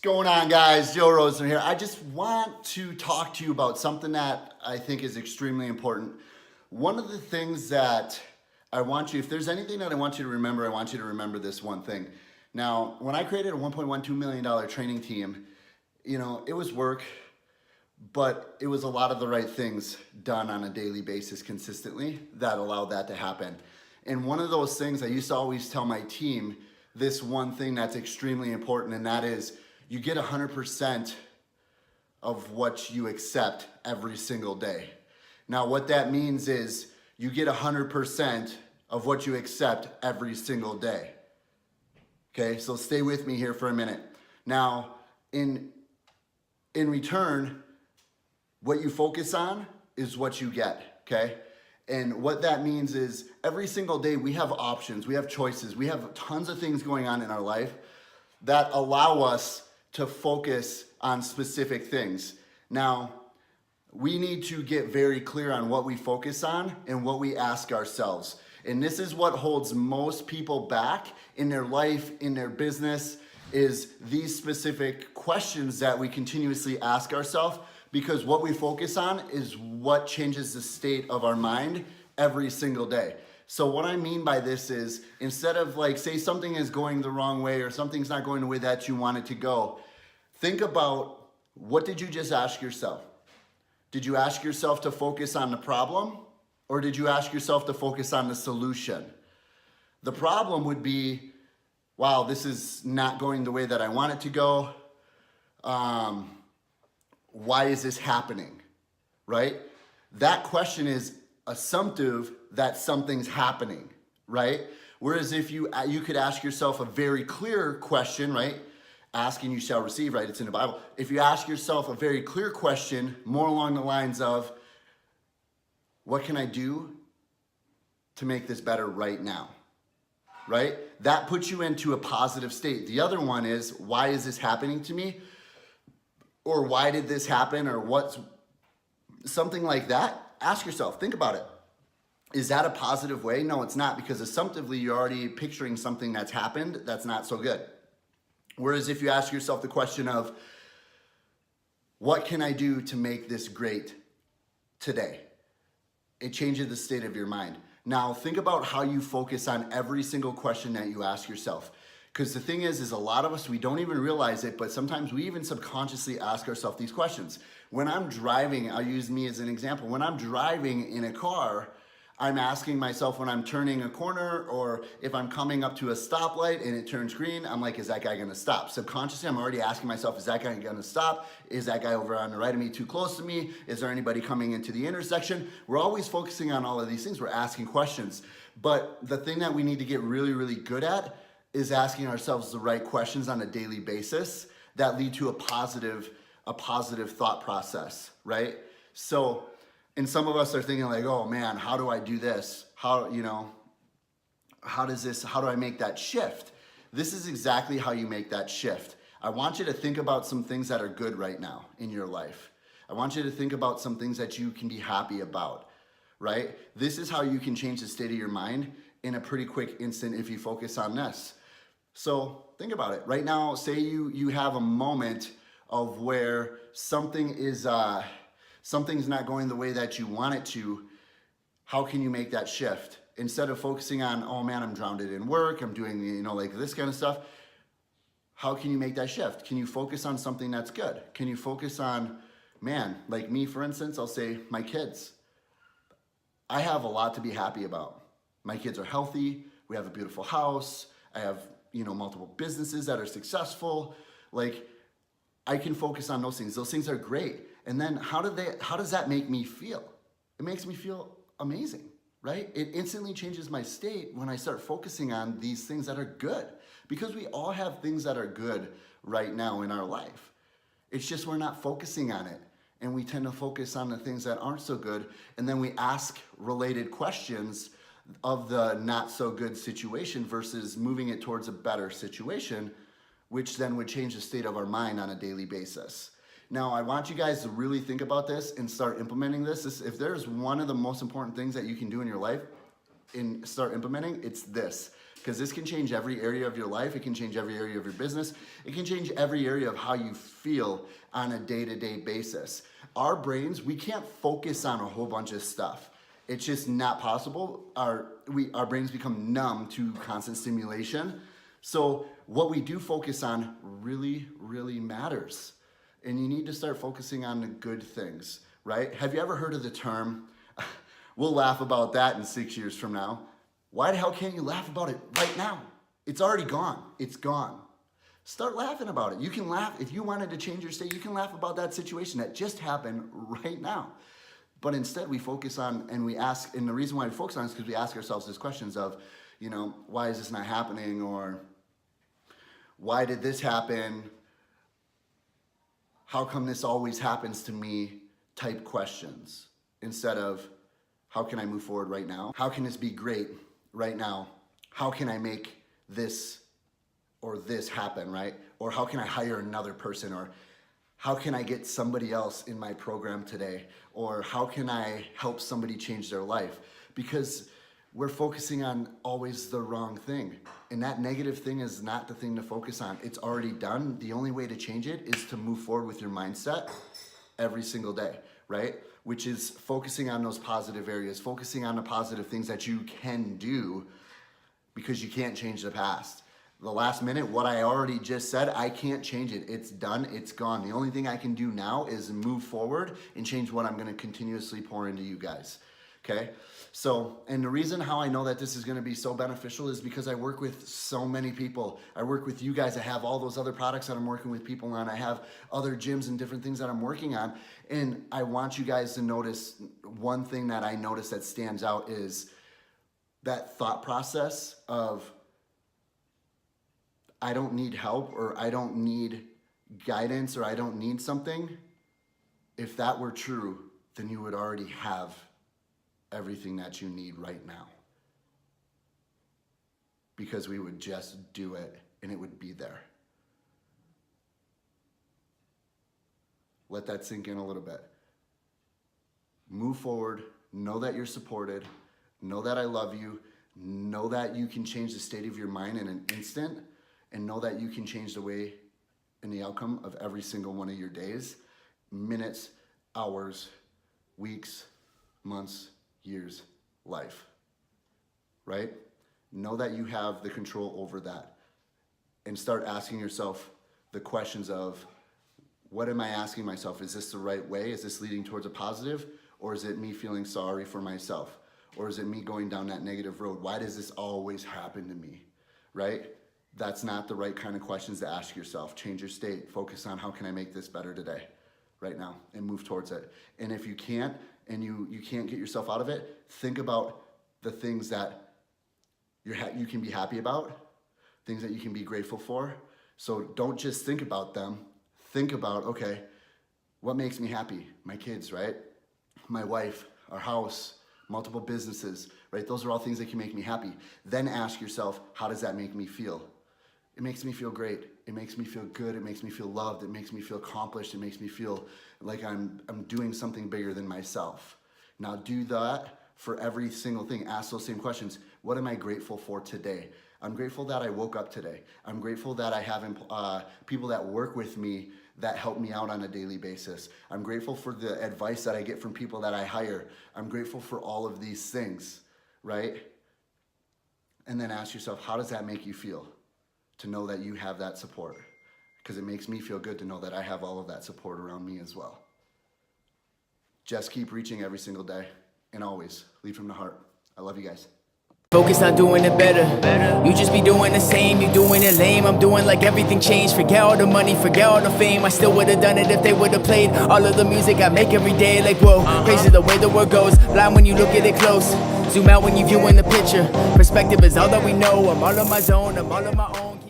Going on, guys? Joe Rosner here. I just want to talk to you about something that I think is extremely important. One of the things that I want you, if there's anything that I want you to remember, I want you to remember this one thing. Now, when I created a $1.12 million training team, it was work, but it was a lot of the right things done on a daily basis consistently that allowed that to happen. And one of those things I used to always tell my team, this one thing that's extremely important, and that is you get 100% of what you accept every single day. Now, what that means is you get 100% of what you accept every single day. Okay, so stay with me here for a minute. Now, in return, what you focus on is what you get, okay? And what that means is every single day we have options, we have choices, we have tons of things going on in our life that allow us to focus on specific things. Now, we need to get very clear on what we focus on and what we ask ourselves. And this is what holds most people back in their life, in their business, is these specific questions that we continuously ask ourselves, because what we focus on is what changes the state of our mind every single day. So what I mean by this is, instead of say something is going the wrong way or something's not going the way that you want it to go, think about, what did you just ask yourself? Did you ask yourself to focus on the problem, or did you ask yourself to focus on the solution? The problem would be, wow, this is not going the way that I want it to go. Why is this happening, right? That question is assumptive that something's happening, right? Whereas if you could ask yourself a very clear question, right? Ask and you shall receive, right? It's in the Bible. If you ask yourself a very clear question, more along the lines of, what can I do to make this better right now, right? That puts you into a positive state. The other one is, why is this happening to me? Or why did this happen? Or what's something like that? Ask yourself, think about it. Is that a positive way? No, it's not, because assumptively you're already picturing something that's happened that's not so good. Whereas if you ask yourself the question of, what can I do to make this great today? It changes the state of your mind. Now think about how you focus on every single question that you ask yourself. Because the thing is a lot of us, we don't even realize it, but sometimes we even subconsciously ask ourselves these questions. When I'm driving, I'll use me as an example. When I'm driving in a car, I'm asking myself, when I'm turning a corner, or if I'm coming up to a stoplight and it turns green, I'm like, is that guy gonna stop? Subconsciously, I'm already asking myself, is that guy gonna stop? Is that guy over on the right of me too close to me? Is there anybody coming into the intersection? We're always focusing on all of these things. We're asking questions. But the thing that we need to get really, really good at is asking ourselves the right questions on a daily basis that lead to a positive thought process, right? So, and some of us are thinking like, oh man, how do I do this? How do I make that shift? This is exactly how you make that shift. I want you to think about some things that are good right now in your life. I want you to think about some things that you can be happy about, right? This is how you can change the state of your mind in a pretty quick instant if you focus on this. So think about it. Right now, say you have a moment of where something's not going the way that you want it to. How can you make that shift? Instead of focusing on, oh man, I'm drowned in work, I'm doing this kind of stuff. How can you make that shift? Can you focus on something that's good? Can you focus on, man, like me, for instance, I'll say my kids. I have a lot to be happy about. My kids are healthy. We have a beautiful house. I have multiple businesses that are successful. I can focus on those things. Those things are great. And then how does that make me feel? It makes me feel amazing, right? It instantly changes my state when I start focusing on these things that are good, because we all have things that are good right now in our life. It's just we're not focusing on it, and we tend to focus on the things that aren't so good, and then we ask related questions of the not so good situation versus moving it towards a better situation, which then would change the state of our mind on a daily basis. Now, I want you guys to really think about this and start implementing this. If there's one of the most important things that you can do in your life, and start implementing, it's this. Because this can change every area of your life. It can change every area of your business. It can change every area of how you feel on a day-to-day basis. Our brains, we can't focus on a whole bunch of stuff. It's just not possible. Our brains become numb to constant stimulation. So what we do focus on really, really matters. And you need to start focusing on the good things, right? Have you ever heard of the term, we'll laugh about that in 6 years from now. Why the hell can't you laugh about it right now? It's already gone. It's gone. Start laughing about it. You can laugh. If you wanted to change your state, you can laugh about that situation that just happened right now. But instead we focus on, and we ask, and the reason why we focus on it is because we ask ourselves these questions of, why is this not happening? Or why did this happen? How come this always happens to me? Type questions. Instead of, how can I move forward right now? How can this be great right now? How can I make this or this happen, right? Or how can I hire another person? Or how can I get somebody else in my program today? Or how can I help somebody change their life? Because we're focusing on always the wrong thing. And that negative thing is not the thing to focus on. It's already done. The only way to change it is to move forward with your mindset every single day, right? Which is focusing on those positive areas, focusing on the positive things that you can do, because you can't change the past. The last minute, what I already just said, I can't change it. It's done, it's gone. The only thing I can do now is move forward and change what I'm gonna continuously pour into you guys, okay? So, and the reason how I know that this is gonna be so beneficial is because I work with so many people. I work with you guys. I have all those other products that I'm working with people on. I have other gyms and different things that I'm working on. And I want you guys to notice one thing that I notice that stands out is that thought process of, I don't need help, or I don't need guidance, or I don't need something. If that were true, then you would already have everything that you need right now. Because we would just do it and it would be there. Let that sink in a little bit. Move forward, know that you're supported, know that I love you, know that you can change the state of your mind in an instant, and know that you can change the way and the outcome of every single one of your days, minutes, hours, weeks, months, years, life, right? Know that you have the control over that, and start asking yourself the questions of, what am I asking myself? Is this the right way? Is this leading towards a positive? Or is it me feeling sorry for myself? Or is it me going down that negative road? Why does this always happen to me, right? That's not the right kind of questions to ask yourself. Change your state. Focus on, how can I make this better today, right now, and move towards it. And if you can't, and you can't get yourself out of it, think about the things that you can be happy about, things that you can be grateful for. So don't just think about them. Think about, okay, what makes me happy? My kids, right? My wife, our house, multiple businesses, right? Those are all things that can make me happy. Then ask yourself, how does that make me feel? It makes me feel great. It makes me feel good. It makes me feel loved. It makes me feel accomplished. It makes me feel like I'm doing something bigger than myself. Now do that for every single thing. Ask those same questions. What am I grateful for today? I'm grateful that I woke up today. I'm grateful that I have people that work with me that help me out on a daily basis. I'm grateful for the advice that I get from people that I hire. I'm grateful for all of these things, right? And then ask yourself, how does that make you feel to know that you have that support? Because it makes me feel good to know that I have all of that support around me as well. Just keep reaching every single day, and always lead from the heart. I love you guys. Focus on doing it better. You just be doing the same, you doing it lame. I'm doing like everything changed. Forget all the money, forget all the fame. I still would've done it if they would've played all of the music I make every day. Like whoa, crazy the way the world goes. Blind when you look at it close. Zoom out when you viewing the picture. Perspective is all that we know. I'm all on my zone, I'm all on my own.